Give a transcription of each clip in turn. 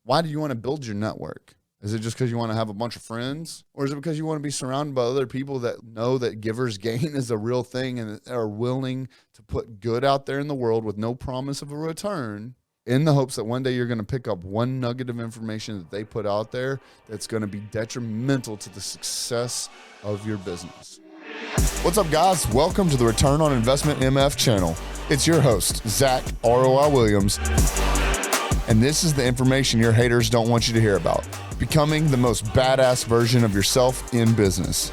Why do you want to build your network? Is it just because you want to have a bunch of friends? Or is it because you want to be surrounded by other people that know that givers gain is a real thing and are willing to put good out there in the world with no promise of a return, in the hopes that one day you're going to pick up one nugget of information that they put out there that's going to be detrimental to the success of your business? What's up, guys? Welcome to the Return on Investment MF channel. It's your host, Zack ROI Williams. And this is the information your haters don't want you to hear about. Becoming the most badass version of yourself in business.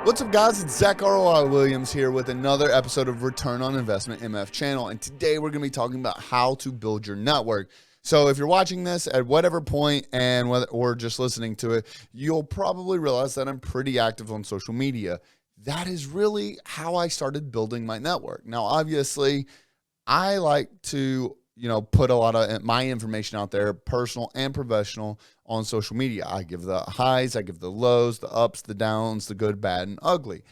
What's up, guys? It's Zack ROI Williams here with another episode of Return on Investment MF channel. And today we're going to be talking about how to build your network. So if you're watching this at whatever point and or just listening to it, you'll probably realize that I'm pretty active on social media. That is really how I started building my network. Now, obviously, I like to, put a lot of my information out there, personal and professional, on social media. I give the highs, I give the lows, the ups, the downs, the good, bad, and ugly.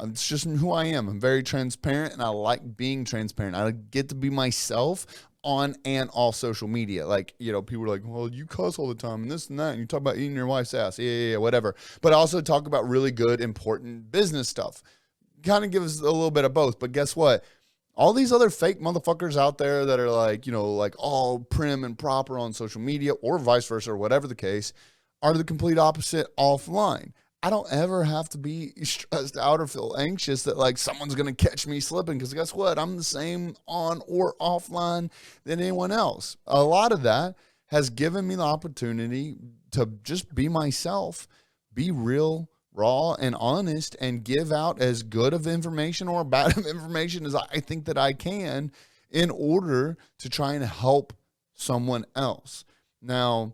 It's just who I am. I'm very transparent, and I like being transparent. I get to be myself on and off social media. Like, people are like, well, you cuss all the time and this and that, and you talk about eating your wife's ass. Yeah, whatever. But I also talk about really good, important business stuff. Kind of gives a little bit of both. But guess what? All these other fake motherfuckers out there that are like, like all prim and proper on social media or vice versa or whatever the case are the complete opposite offline. I don't ever have to be stressed out or feel anxious that like someone's going to catch me slipping, because guess what? I'm the same on or offline than anyone else. A lot of that has given me the opportunity to just be myself, be real, raw, and honest, and give out as good of information or bad of information as I think that I can in order to try and help someone else. Now,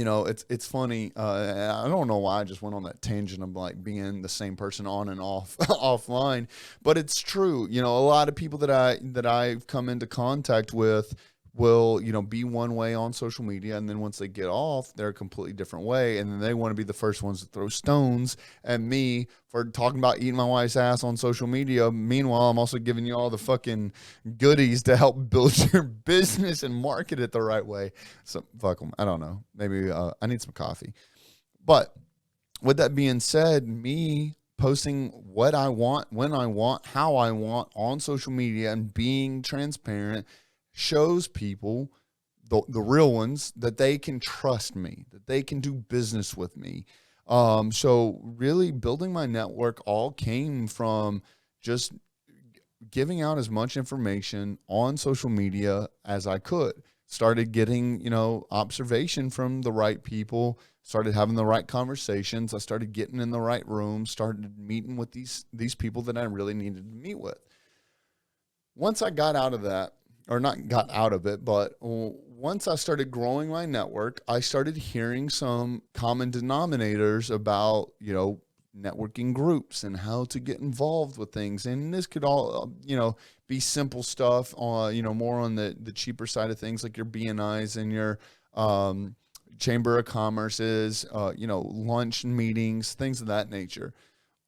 it's funny. I don't know why I just went on that tangent of like being the same person on and off offline, but it's true. A lot of people that I've come into contact with will, be one way on social media, and then once they get off, they're a completely different way, and then they want to be the first ones to throw stones at me for talking about eating my wife's ass on social media. Meanwhile, I'm also giving you all the fucking goodies to help build your business and market it the right way. So fuck them. I don't know. Maybe I need some coffee. But with that being said, me posting what I want, when I want, how I want on social media and being transparent shows people, the real ones, that they can trust me, that they can do business with me. So really building my network all came from just giving out as much information on social media as I could. Started getting, observation from the right people, started having the right conversations. I started getting in the right room, started meeting with these people that I really needed to meet with. Once I got out of that, or not got out of it, but once I started growing my network, I started hearing some common denominators about, networking groups and how to get involved with things. And this could all, be simple stuff, more on the cheaper side of things, like your BNIs and your Chamber of Commerce's, lunch meetings, things of that nature.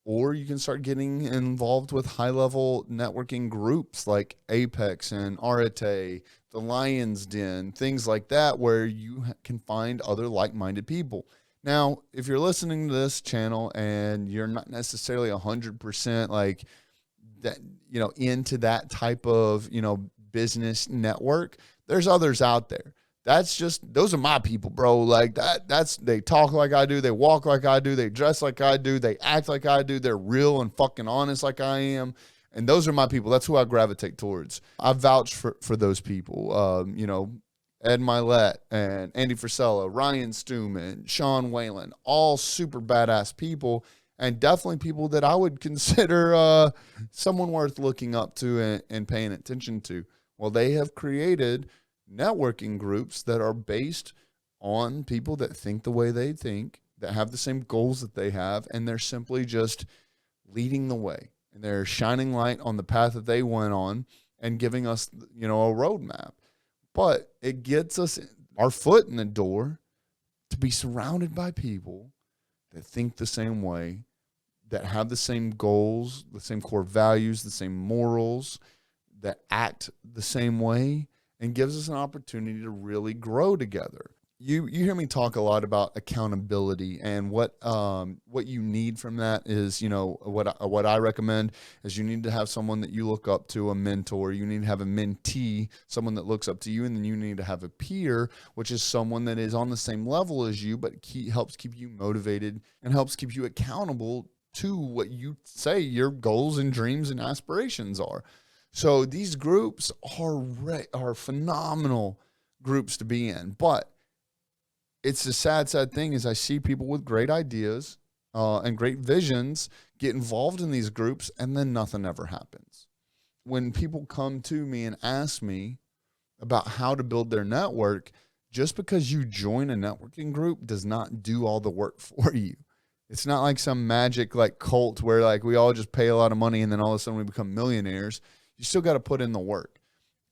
Or you can start getting involved with high-level networking groups like Apex and Arete, the Lion's Den, things like that, where you can find other like-minded people. Now, if you're listening to this channel and you're not necessarily 100% like that, into that type of, business network, there's others out there. Those are my people, bro. Like they talk like I do. They walk like I do. They dress like I do. They act like I do. They're real and fucking honest like I am. And those are my people. That's who I gravitate towards. I vouch for those people. Ed Milet and Andy Frisella, Ryan Stewman, Sean Whalen, all super badass people, and definitely people that I would consider someone worth looking up to and paying attention to. Well, they have created networking groups that are based on people that think the way they think, that have the same goals that they have, and they're simply just leading the way. And they're shining light on the path that they went on and giving us, a roadmap. But it gets us our foot in the door to be surrounded by people that think the same way, that have the same goals, the same core values, the same morals, that act the same way, and gives us an opportunity to really grow together. You hear me talk a lot about accountability, and what you need from that is, what I recommend is you need to have someone that you look up to, a mentor. You need to have a mentee, someone that looks up to you, and then you need to have a peer, which is someone that is on the same level as you, but helps keep you motivated and helps keep you accountable to what you say your goals and dreams and aspirations are. So these groups are phenomenal groups to be in, but it's the sad thing is I see people with great ideas and great visions get involved in these groups, and then nothing ever happens. When people come to me and ask me about how to build their network, just because you join a networking group does not do all the work for you. It's not like some magic like cult where like we all just pay a lot of money and then all of a sudden we become millionaires. You still got to put in the work.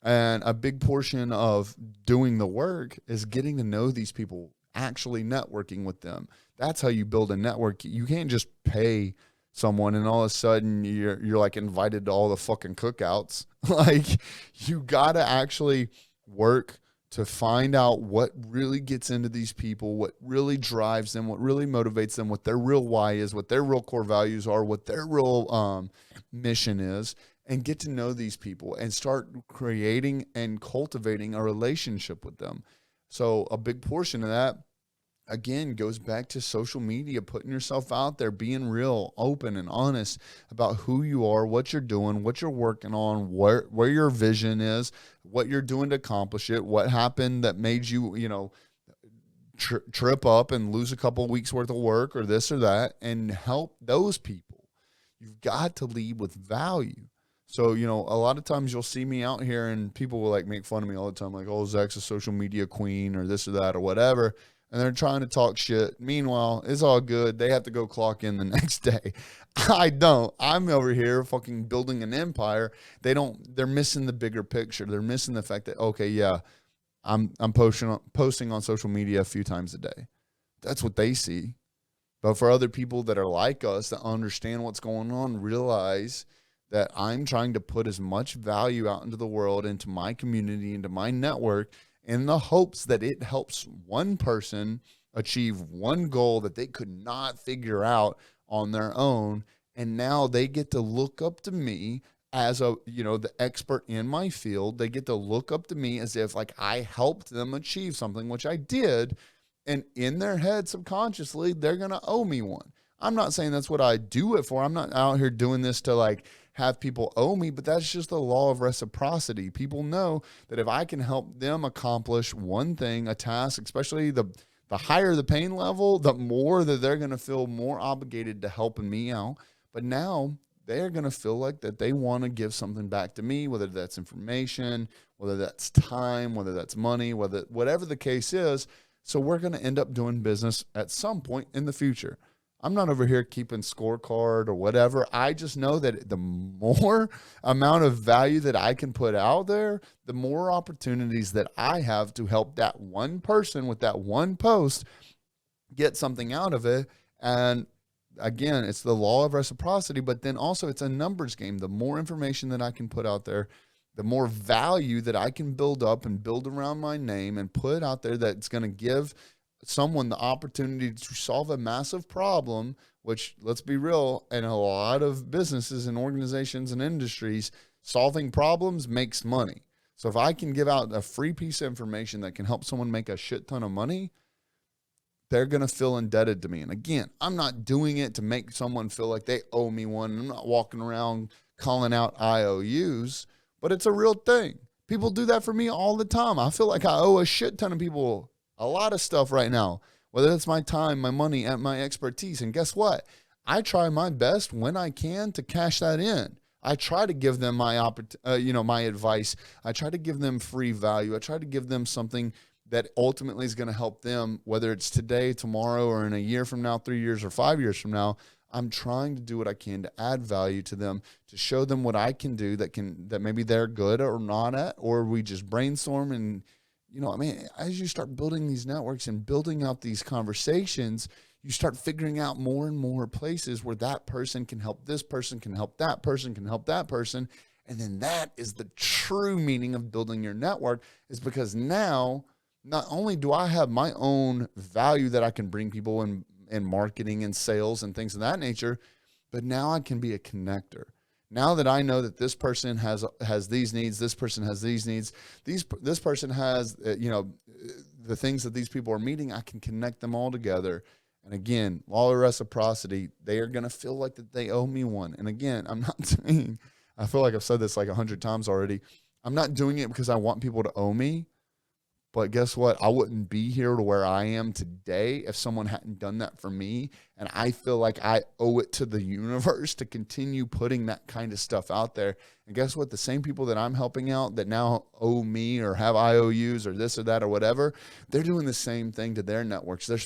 And a big portion of doing the work is getting to know these people, actually networking with them. That's how you build a network. You can't just pay someone and all of a sudden you're like invited to all the fucking cookouts. Like, you got to actually work to find out what really gets into these people, what really drives them, what really motivates them, what their real why is, what their real core values are, what their real mission is, and get to know these people and start creating and cultivating a relationship with them. So a big portion of that, again, goes back to social media, putting yourself out there, being real, open, and honest about who you are, what you're doing, what you're working on, where your vision is, what you're doing to accomplish it, what happened that made you, trip up and lose a couple of weeks worth of work or this or that, and help those people. You've got to lead with value. So, a lot of times you'll see me out here and people will like make fun of me all the time, like, oh, Zach's a social media queen or this or that or whatever. And they're trying to talk shit. Meanwhile, it's all good. They have to go clock in the next day. I don't. I'm over here fucking building an empire. They're missing the bigger picture. They're missing the fact that, okay, yeah, I'm posting on social media a few times a day. That's what they see. But for other people that are like us, that understand what's going on, realize that I'm trying to put as much value out into the world, into my community, into my network, in the hopes that it helps one person achieve one goal that they could not figure out on their own. And now they get to look up to me as the expert in my field. They get to look up to me as if like I helped them achieve something, which I did. And in their head, subconsciously, they're going to owe me one. I'm not saying that's what I do it for. I'm not out here doing this to like have people owe me, but that's just the law of reciprocity. People know that if I can help them accomplish one thing, a task, especially the higher the pain level, the more that they're going to feel more obligated to helping me out. But now they're going to feel like that they want to give something back to me, whether that's information, whether that's time, whether that's money, whatever the case is. So we're going to end up doing business at some point in the future. I'm not over here keeping scorecard or whatever. I just know that the more amount of value that I can put out there, the more opportunities that I have to help that one person with that one post get something out of it. And again, it's the law of reciprocity, but then also it's a numbers game. The more information that I can put out there, the more value that I can build up and build around my name and put out there that's going to give someone the opportunity to solve a massive problem, which, let's be real, in a lot of businesses and organizations and industries, solving problems makes money. So if I can give out a free piece of information that can help someone make a shit ton of money, they're going to feel indebted to me. And again, I'm not doing it to make someone feel like they owe me one. I'm not walking around calling out IOUs, but it's a real thing. People do that for me all the time. I feel like I owe a shit ton of people a lot of stuff right now, whether it's my time, my money, and my expertise. And guess what? I try my best when I can to cash that in. I try to give them my advice. I try to give them free value. I try to give them something that ultimately is going to help them, whether it's today, tomorrow, or in a year from now, 3 years, or 5 years from now. I'm trying to do what I can to add value to them, to show them what I can do that maybe they're good or not at, or we just brainstorm. And as you start building these networks and building out these conversations, you start figuring out more and more places where that person can help this person, can help that person, can help that person. And then that is the true meaning of building your network, is because now not only do I have my own value that I can bring people in marketing and sales and things of that nature, but now I can be a connector. Now that I know that this person has these needs, this person has these needs, this person has, the things that these people are meeting, I can connect them all together. And again, law of reciprocity, they are going to feel like that they owe me one. And again, I'm not saying, I feel like I've said this like 100 times already. I'm not doing it because I want people to owe me. But guess what? I wouldn't be here to where I am today if someone hadn't done that for me. And I feel like I owe it to the universe to continue putting that kind of stuff out there. And guess what? The same people that I'm helping out that now owe me or have IOUs or this or that or whatever, they're doing the same thing to their networks. They're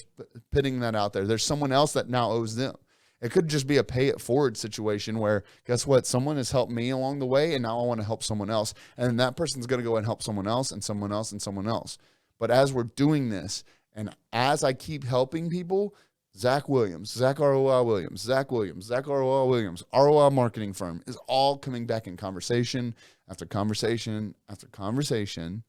putting that out there. There's someone else that now owes them. It could just be a pay it forward situation where, guess what? Someone has helped me along the way, and now I want to help someone else. And that person's going to go and help someone else and someone else and someone else. But as we're doing this, and as I keep helping people, Zack Williams, Zack ROI Williams, Zack Williams, Zack ROI Williams, ROI marketing firm is all coming back in conversation after conversation after conversation.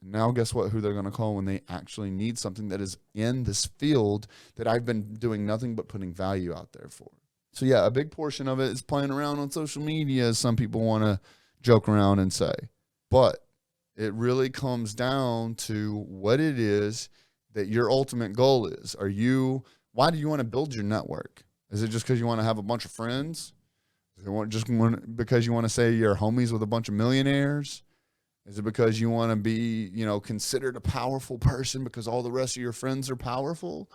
And now guess what? Who they're going to call when they actually need something that is in this field that I've been doing nothing but putting value out there for. So yeah, a big portion of it is playing around on social media, as some people want to joke around and say. But it really comes down to what it is that your ultimate goal is. Why do you want to build your network? Is it just because you want to have a bunch of friends? Is it because you want to say you're homies with a bunch of millionaires? Is it because you want to be, considered a powerful person because all the rest of your friends are powerful?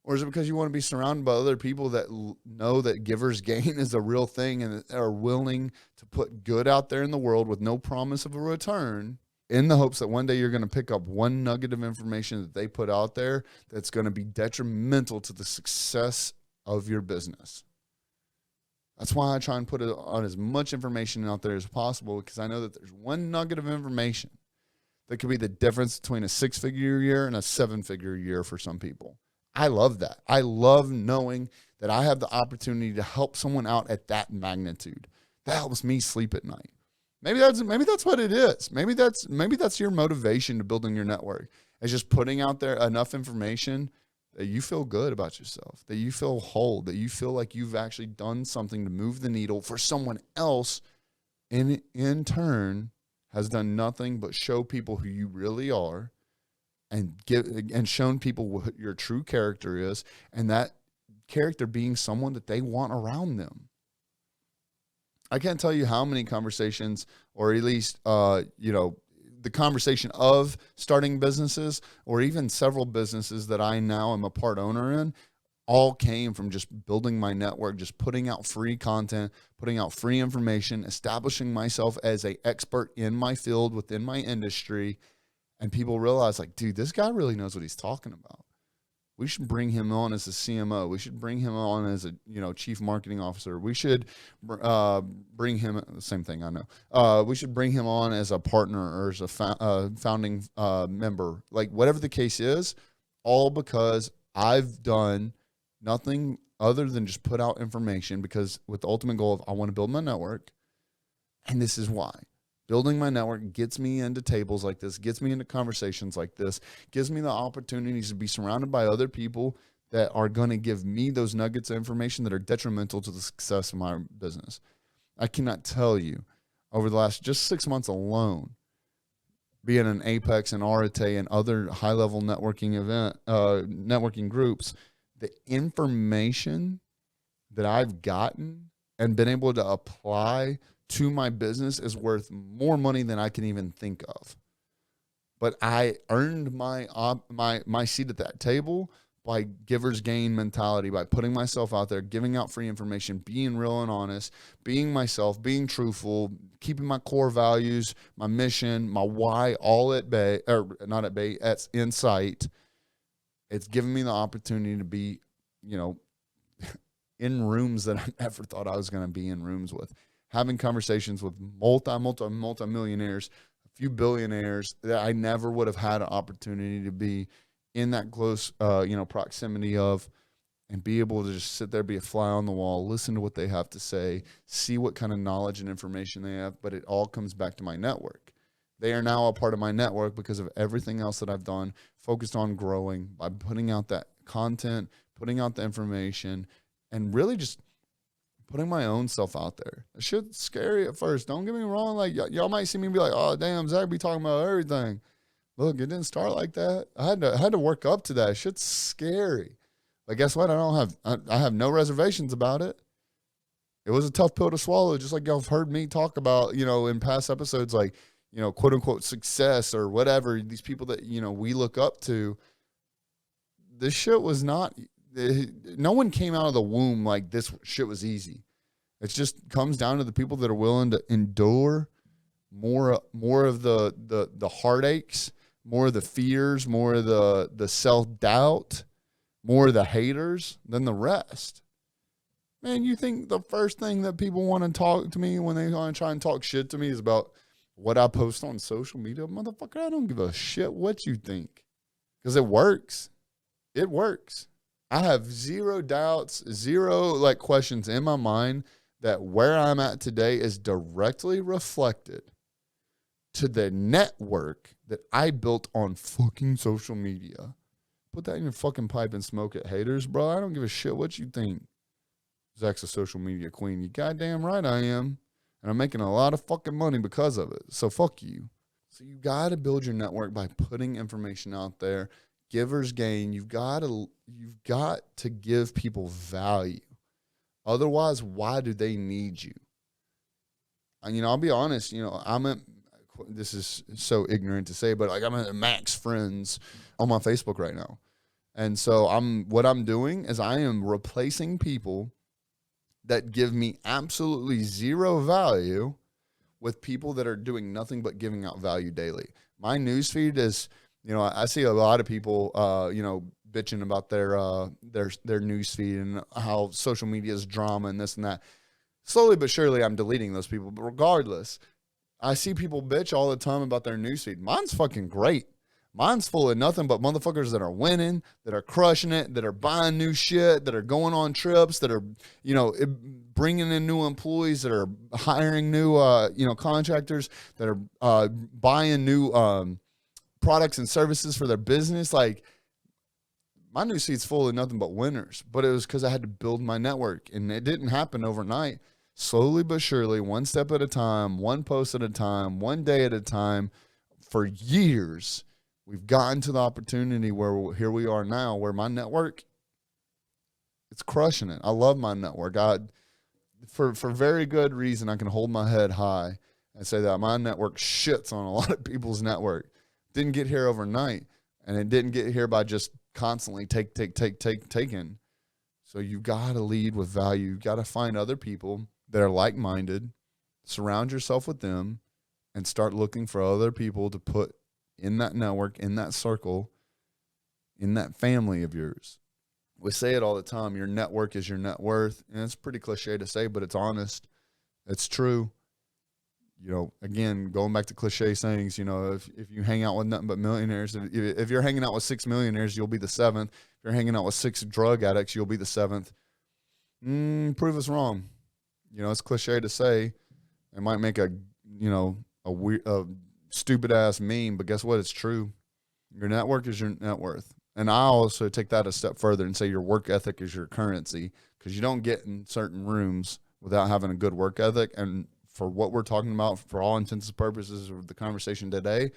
Or is it because you want to be surrounded by other people that know that giver's gain is a real thing and are willing to put good out there in the world with no promise of a return, in the hopes that one day you're going to pick up one nugget of information that they put out there that's going to be detrimental to the success of your business? That's why I try and put it on as much information out there as possible, because I know that there's one nugget of information that could be the difference between a 6-figure year and a 7-figure year for some people. I love that. I love knowing that I have the opportunity to help someone out at that magnitude. That helps me sleep at night. Maybe that's what it is. Maybe that's your motivation to building your network. It's just putting out there enough information that you feel good about yourself, that you feel whole, that you feel like you've actually done something to move the needle for someone else, and in turn has done nothing but show people who you really are and shown people what your true character is, and that character being someone that they want around them. I can't tell you how many conversations, or at least, the conversation of starting businesses, or even several businesses that I now am a part owner in, all came from just building my network, just putting out free content, putting out free information, establishing myself as an expert in my field within my industry. And people realize, like, dude, this guy really knows what he's talking about. We should bring him on as a CMO. We should bring him on as a chief marketing officer. We should bring him, same thing, I know. We should bring him on as a partner or as a founding member, like whatever the case is, all because I've done nothing other than just put out information, because with the ultimate goal of I want to build my network, and this is why. Building my network gets me into tables like this, gets me into conversations like this, gives me the opportunities to be surrounded by other people that are going to give me those nuggets of information that are detrimental to the success of my business. I cannot tell you, over the last just 6 months alone, being in Apex and Arete and other high-level networking groups, the information that I've gotten and been able to apply to my business is worth more money than I can even think of. But I earned my seat at that table by giver's gain mentality, by putting myself out there, giving out free information, being real and honest, being myself, being truthful, keeping my core values, my mission, my why, all at bay, or not at bay, at in sight. It's given me the opportunity to be, in rooms that I never thought I was going to be in rooms with. Having conversations with multi-millionaires, a few billionaires that I never would have had an opportunity to be in that close, proximity of, and be able to just sit there, be a fly on the wall, listen to what they have to say, see what kind of knowledge and information they have. But it all comes back to my network. They are now a part of my network because of everything else that I've done, focused on growing by putting out that content, putting out the information, and really just putting my own self out there. It shit's scary at first. Don't get me wrong. Like, y'all might see me and be like, oh, damn, Zack be talking about everything. Look, it didn't start like that. I had to work up to that. Shit's scary. But guess what? I have no reservations about it. It was a tough pill to swallow, just like y'all have heard me talk about, in past episodes, like, quote unquote success or whatever, these people that, we look up to. This shit was not, no one came out of the womb like this shit was easy. It just comes down to the people that are willing to endure more of the heartaches, more of the fears, more of the self-doubt, more of the haters than the rest. Man, you think the first thing that people want to talk to me when they want to try and talk shit to me is about what I post on social media? Motherfucker, I don't give a shit what you think. Because it works. It works. I have zero doubts, zero questions in my mind that where I'm at today is directly reflected to the network that I built on fucking social media. Put that in your fucking pipe and smoke it, haters, bro. I don't give a shit what you think. Zack's a social media queen. You goddamn right I am. And I'm making a lot of fucking money because of it. So fuck you. So you got to build your network by putting information out there. Givers gain. You've got to give people value. Otherwise, why do they need you? And, I'll be honest, this is so ignorant to say, but I'm at max friends on my Facebook right now. And so what I'm doing is I am replacing people that give me absolutely zero value with people that are doing nothing but giving out value daily. My newsfeed is, I see a lot of people, bitching about their newsfeed and how social media is drama and this and that. Slowly but surely, I'm deleting those people. But regardless, I see people bitch all the time about their newsfeed. Mine's fucking great. Mine's full of nothing but motherfuckers that are winning, that are crushing it, that are buying new shit, that are going on trips, that are, bringing in new employees, that are hiring new, contractors, that are buying new products and services for their business. Like, my new feed's full of nothing but winners. But it was because I had to build my network, and it didn't happen overnight. Slowly but surely, one step at a time, one post at a time, one day at a time, for years. We've gotten to the opportunity where here we are now, where my network, it's crushing it. I love my network. For very good reason, I can hold my head high and say that my network shits on a lot of people's network. Didn't get here overnight, and it didn't get here by just constantly taking. So you got to lead with value. You got to find other people that are like-minded, surround yourself with them, and start looking for other people to put in that network, in that circle, in that family of yours. We say it all the time, your network is your net worth. And it's pretty cliche to say, but it's honest. It's true. Again, going back to cliche sayings, if you hang out with nothing but millionaires, if you're hanging out with 6 millionaires, you'll be the 7th. If you're hanging out with 6 drug addicts, you'll be the 7th. Prove us wrong. It's cliche to say. It might make a stupid ass meme, but guess what? It's true. Your network is your net worth. And I also take that a step further and say your work ethic is your currency, because you don't get in certain rooms without having a good work ethic. And for what we're talking about, for all intents and purposes of the conversation today,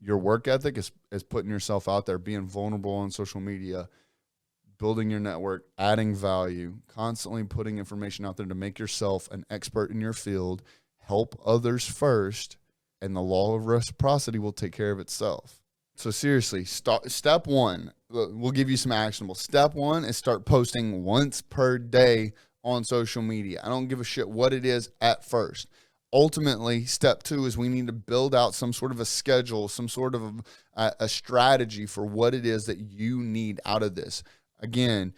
your work ethic is putting yourself out there, being vulnerable on social media, building your network, adding value, constantly putting information out there to make yourself an expert in your field, help others first, and the law of reciprocity will take care of itself. So seriously, step one, we'll give you some actionable. Step one is start posting once per day on social media. I don't give a shit what it is at first. Ultimately, step two is we need to build out some sort of a schedule, some sort of a strategy for what it is that you need out of this. Again,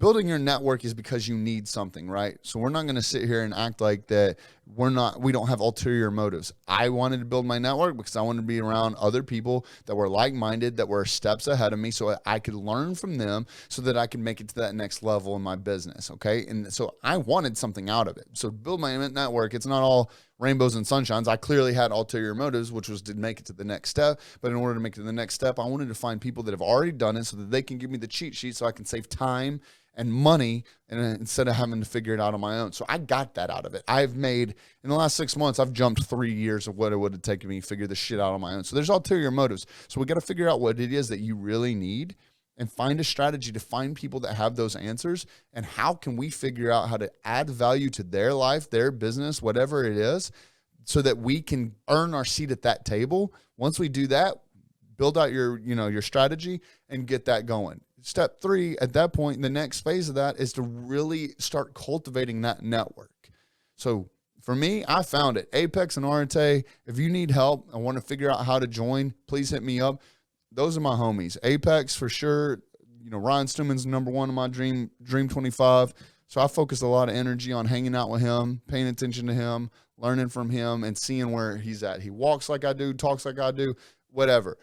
building your network is because you need something, right? So we're not going to sit here and act like that we don't have ulterior motives. I wanted to build my network because I wanted to be around other people that were like-minded, that were steps ahead of me, so I could learn from them so that I could make it to that next level in my business, okay? And so I wanted something out of it. So to build my network, it's not all rainbows and sunshines. I clearly had ulterior motives, which was to make it to the next step. But in order to make it to the next step, I wanted to find people that have already done it so that they can give me the cheat sheet so I can save time and money, and instead of having to figure it out on my own. So I got that out of it. I've made, in the last 6 months, I've jumped 3 years of what it would have taken me to figure this shit out on my own. So there's ulterior motives. So we got to figure out what it is that you really need and find a strategy to find people that have those answers, and how can we figure out how to add value to their life, their business, whatever it is, so that we can earn our seat at that table. Once we do that, build out your strategy and get that going. Step 3, at that point, the next phase of that is to really start cultivating that network. So for me, I found it. Apex and Arete, if you need help and want to figure out how to join, please hit me up. Those are my homies. Apex for sure. Ryan Stewman's number 1 in my Dream 25. So I focused a lot of energy on hanging out with him, paying attention to him, learning from him, and seeing where he's at. He walks like I do, talks like I do, whatever.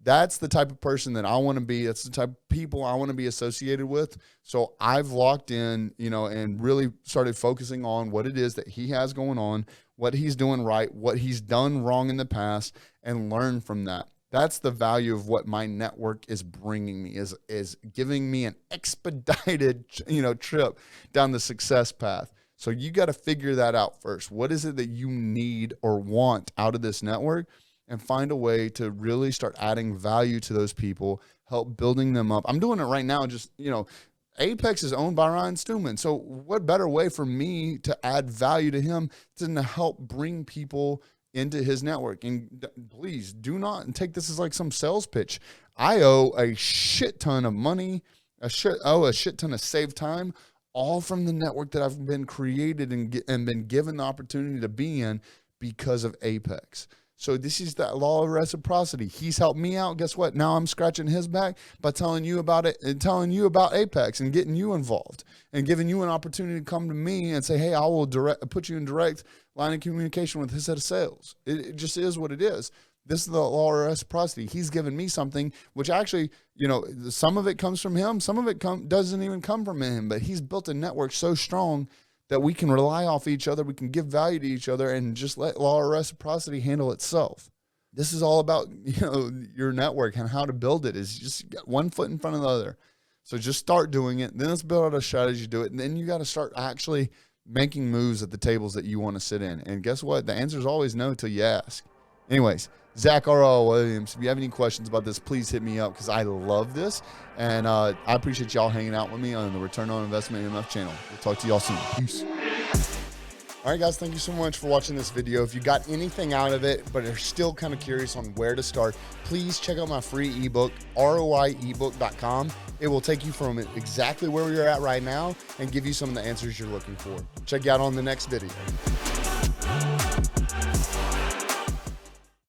That's the type of person that I want to be. That's the type of people I want to be associated with. So I've locked in, and really started focusing on what it is that he has going on, what he's doing right, what he's done wrong in the past, and learn from that. That's the value of what my network is bringing me, is giving me an expedited, trip down the success path. So you got to figure that out first. What is it that you need or want out of this network? And find a way to really start adding value to those people, help building them up. I'm doing it right now. Just, Apex is owned by Ryan Stewman. So what better way for me to add value to him than to help bring people into his network? And please do not take this as like some sales pitch. I owe a shit ton of money, a shit ton of saved time, all from the network that I've been created and been given the opportunity to be in because of Apex. So this is that law of reciprocity. He's helped me out. Guess what? Now I'm scratching his back by telling you about it and telling you about Apex and getting you involved and giving you an opportunity to come to me and say, hey, I will put you in direct line of communication with his head of sales. It just is what it is. This is the law of reciprocity. He's given me something, which actually, some of it comes from him. Some of it doesn't even come from him, but he's built a network so strong that we can rely off each other, we can give value to each other, and just let law of reciprocity handle itself. This is all about, your network and how to build it. Is just get one foot in front of the other. So just start doing it. Then let's build out a strategy to do it. And then you got to start actually making moves at the tables that you want to sit in. And guess what? The answer is always no until you ask. Anyways, Zack Williams, if you have any questions about this, please hit me up because I love this. And I appreciate y'all hanging out with me on the Return on Investment MF channel. We'll talk to y'all soon. Peace. All right, guys, thank you so much for watching this video. If you got anything out of it, but are still kind of curious on where to start, please check out my free ebook, roiebook.com. It will take you from exactly where you're at right now and give you some of the answers you're looking for. Check you out on the next video.